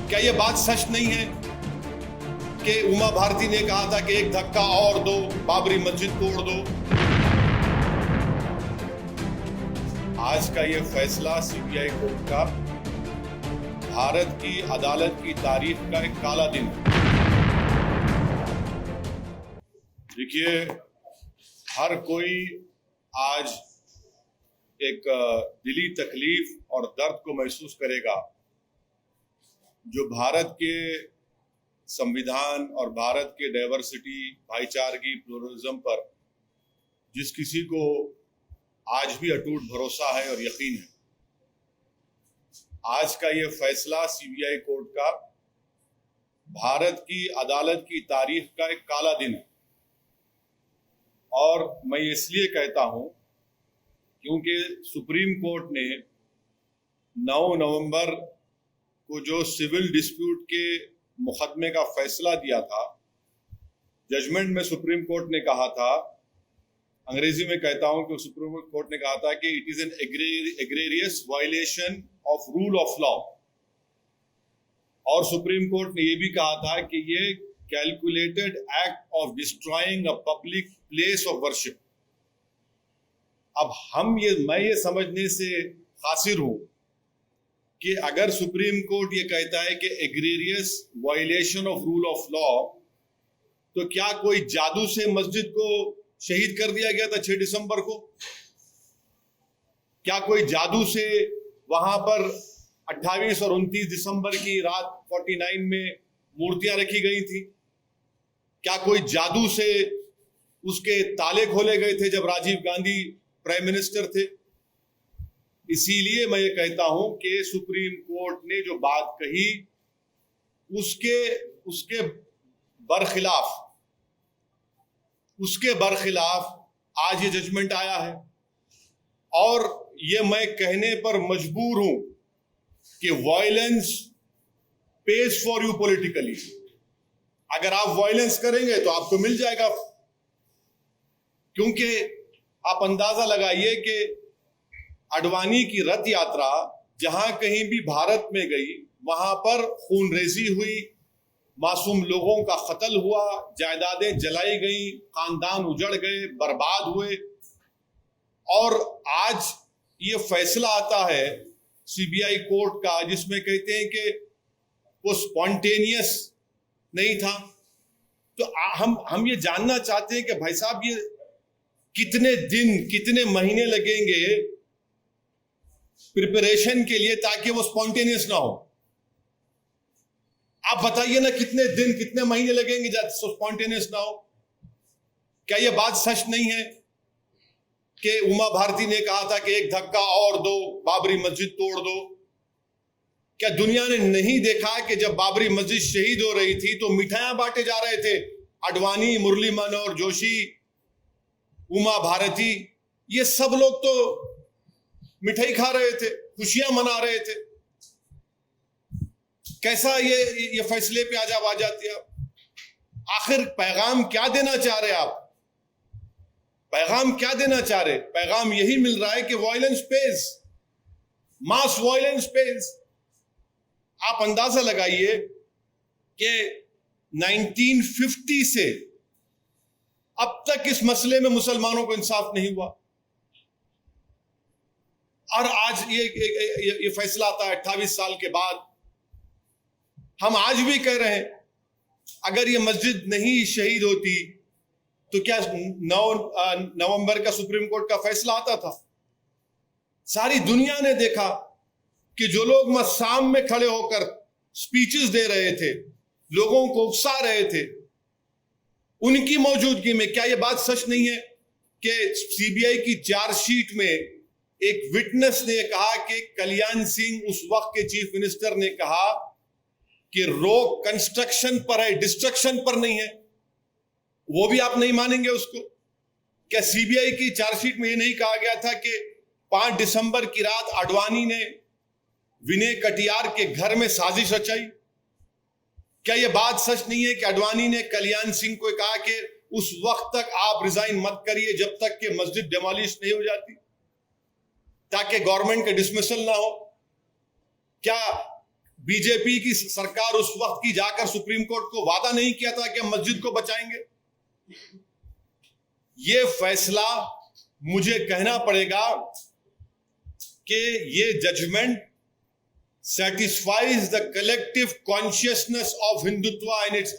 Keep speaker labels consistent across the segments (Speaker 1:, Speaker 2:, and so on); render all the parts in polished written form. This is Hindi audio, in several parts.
Speaker 1: क्या ये बात सच नहीं है कि उमा भारती ने कहा था कि एक धक्का और दो, बाबरी मस्जिद तोड़ दो? आज का ये फैसला सीबीआई कोर्ट का भारत की अदालत की तारीख का एक काला दिन है। देखिए, हर कोई आज एक दिली तकलीफ और दर्द को महसूस करेगा जो भारत के संविधान और भारत के डाइवर्सिटी, भाईचारगी, प्लुरलिज्म पर जिस किसी को आज भी अटूट भरोसा है और यकीन है, आज का ये फैसला सीबीआई कोर्ट का भारत की अदालत की तारीख का एक काला दिन है। और मैं इसलिए कहता हूं क्योंकि सुप्रीम कोर्ट ने 9 नवंबर को जो सिविल डिस्प्यूट के मुकदमे का फैसला दिया था, जजमेंट में सुप्रीम कोर्ट ने कहा था, अंग्रेजी में कहता हूं कि सुप्रीम कोर्ट ने कहा था कि it is an egregious violation of rule of law. और सुप्रीम कोर्ट ने यह भी कहा था कि ये calculated act of destroying a public place of worship. अब मैं ये समझने से कासिर हूं कि अगर सुप्रीम कोर्ट ये कहता है कि egregious violation of rule of law, तो क्या कोई जादू से मस्जिद को शहीद कर दिया गया था 6 दिसंबर को? क्या कोई जादू से वहां पर 28 और 29 दिसंबर की रात 49 में मूर्तियां रखी गई थी? क्या कोई जादू से उसके ताले खोले गए थे जब राजीव गांधी प्राइम मिनिस्टर थे? इसीलिए मैं ये कहता हूं कि सुप्रीम कोर्ट ने जो बात कही उसके बरखिलाफ आज ये जजमेंट आया है। और ये मैं कहने पर मजबूर हूं कि violence page for you politically. अगर आप वायलेंस करेंगे तो आपको मिल जाएगा, क्योंकि आप अंदाजा लगाइए कि अडवाणी की रथ यात्रा जहां कहीं भी भारत में गई, वहां पर खूनरेजी हुई, मासूम लोगों का कत्ल हुआ, जायदादें जलाई गई, खानदान उजड़ गए, बर्बाद हुए। और आज ये फैसला आता है सीबीआई कोर्ट का जिसमें कहते हैं कि वो स्पॉन्टेनियस नहीं था। तो हम ये जानना चाहते हैं कि भाई साहब, ये कितने दिन, कितने महीने लगेंगे प्रिपरेशन के लिए ताकि वो स्पॉन्टेनियस ना हो? आप बताइए ना, कितने दिन, कितने महीने लगेंगे स्पॉन्टेनियस ना हो? क्या ये बात सच नहीं है कि उमा भारती ने कहा था कि एक धक्का और दो, बाबरी मस्जिद तोड़ दो? क्या दुनिया ने नहीं देखा कि जब बाबरी मस्जिद शहीद हो रही थी तो मिठाइयां बांटे जा रहे थे? अडवाणी, मुरली मनोहर जोशी, उमा भारती, ये सब लोग तो मिठाई खा रहे थे, खुशियां मना रहे थे। कैसा ये फैसले पे आज आ जाती है आप? आखिर पैगाम क्या देना चाह रहे आप? पैगाम क्या देना चाह रहे? पैगाम यही मिल रहा है कि वायलेंस पेज, मास वायलेंस पेज। आप अंदाजा लगाइए कि 1950 से अब तक इस मसले में मुसलमानों को इंसाफ नहीं हुआ, और आज ये फैसला आता है 28 साल के बाद। हम आज भी कह रहे हैं, अगर ये मस्जिद नहीं शहीद होती तो क्या 9 नवंबर का सुप्रीम कोर्ट का फैसला आता था? सारी दुनिया ने देखा कि जो लोग शाम में खड़े होकर स्पीचेस दे रहे थे, लोगों को उकसा रहे थे, उनकी मौजूदगी में क्या यह बात सच नहीं है कि सीबीआई की चार्जशीट में एक विटनेस ने कहा कि कल्याण सिंह, उस वक्त के चीफ मिनिस्टर, ने कहा कि रोक कंस्ट्रक्शन पर है, डिस्ट्रक्शन पर नहीं है? वो भी आप नहीं मानेंगे उसको? क्या सीबीआई की चार्जशीट में ये नहीं कहा गया था कि 5 दिसंबर की रात अडवाणी ने विनय कटियार के घर में साजिश रचाई? क्या यह बात सच नहीं है कि अडवाणी ने कल्याण सिंह को कहा कि उस वक्त तक आप रिजाइन मत करिए जब तक कि मस्जिद डिमोलिश नहीं हो जाती, ताकि गवर्नमेंट का डिसमिसल ना हो? क्या बीजेपी की सरकार उस वक्त की जाकर सुप्रीम कोर्ट को वादा नहीं किया था कि हम मस्जिद को बचाएंगे? ये फैसला मुझे कहना पड़ेगा कि ये judgement satisfies the collective consciousness of Hindutva and its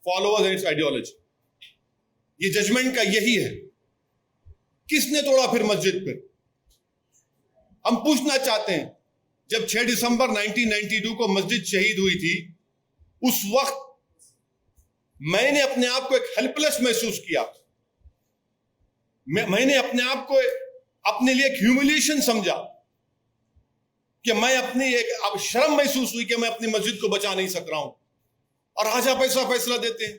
Speaker 1: followers and its ideology. ये जजमेंट का यही है। किसने तोड़ा फिर मस्जिद पर? हम पूछना चाहते हैं, जब 6 दिसंबर 1992 को मस्जिद शहीद हुई थी, उस वक्त मैंने अपने आप को एक हेल्पलेस महसूस किया। मैंने अपने आप को अपने लिए एक ह्यूमिलिएशन समझा कि मैं अपनी एक अब शर्म महसूस हुई कि मैं अपनी मस्जिद को बचा नहीं सक रहा हूं, और आज आप ऐसा फैसला देते हैं।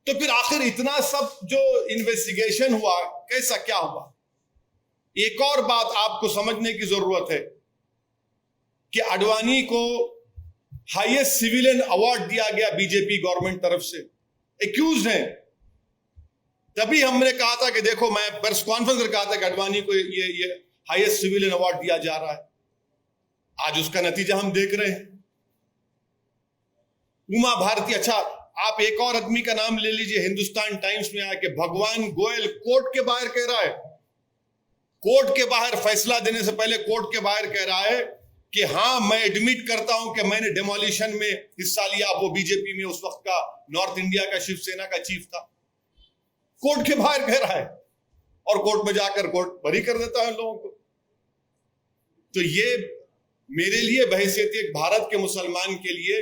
Speaker 1: तो फिर आखिर इतना सब जो इन्वेस्टिगेशन हुआ, कैसा क्या हुआ? एक और बात आपको समझने की जरूरत है कि आडवाणी को हाईएस्ट सिविलियन अवार्ड दिया गया बीजेपी गवर्नमेंट तरफ से, एक्यूज हैं। तभी हमने कहा था कि देखो, मैं प्रेस कॉन्फ्रेंस में कहा था कि आडवाणी को ये हाईएस्ट सिविलियन अवार्ड दिया जा रहा है। आज उसका नतीजा हम देख रहे हैं। उमा भारती, अच्छा आप एक और आदमी का नाम ले लीजिए, हिंदुस्तान टाइम्स में आया कि भगवान गोयल कोर्ट के बाहर कह रहा है, कोर्ट के बाहर फैसला देने से पहले कोर्ट के बाहर कह रहा है कि हाँ, मैं एडमिट करता हूं कि मैंने डिमोलिशन में हिस्सा लिया। वो बीजेपी में उस वक्त का नॉर्थ इंडिया का शिवसेना का चीफ था। कोर्ट के बाहर कह रहा है और कोर्ट में जाकर कोर्ट बरी कर देता है लोगों को। तो ये मेरे लिए बहैसियत एक भारत के मुसलमान के लिए,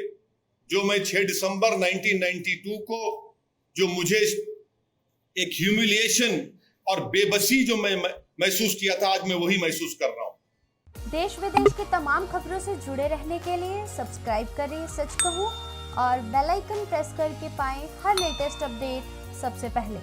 Speaker 1: जो मैं 6 दिसंबर 1992 को जो मुझे एक ह्यूमिलिएशन और बेबसी जो मैं महसूस किया था, आज मैं वही महसूस कर रहा हूं।
Speaker 2: देश विदेश की तमाम खबरों से जुड़े रहने के लिए सब्सक्राइब करें सच कहूं और बेल आइकन प्रेस करके पाएं हर लेटेस्ट अपडेट सबसे पहले।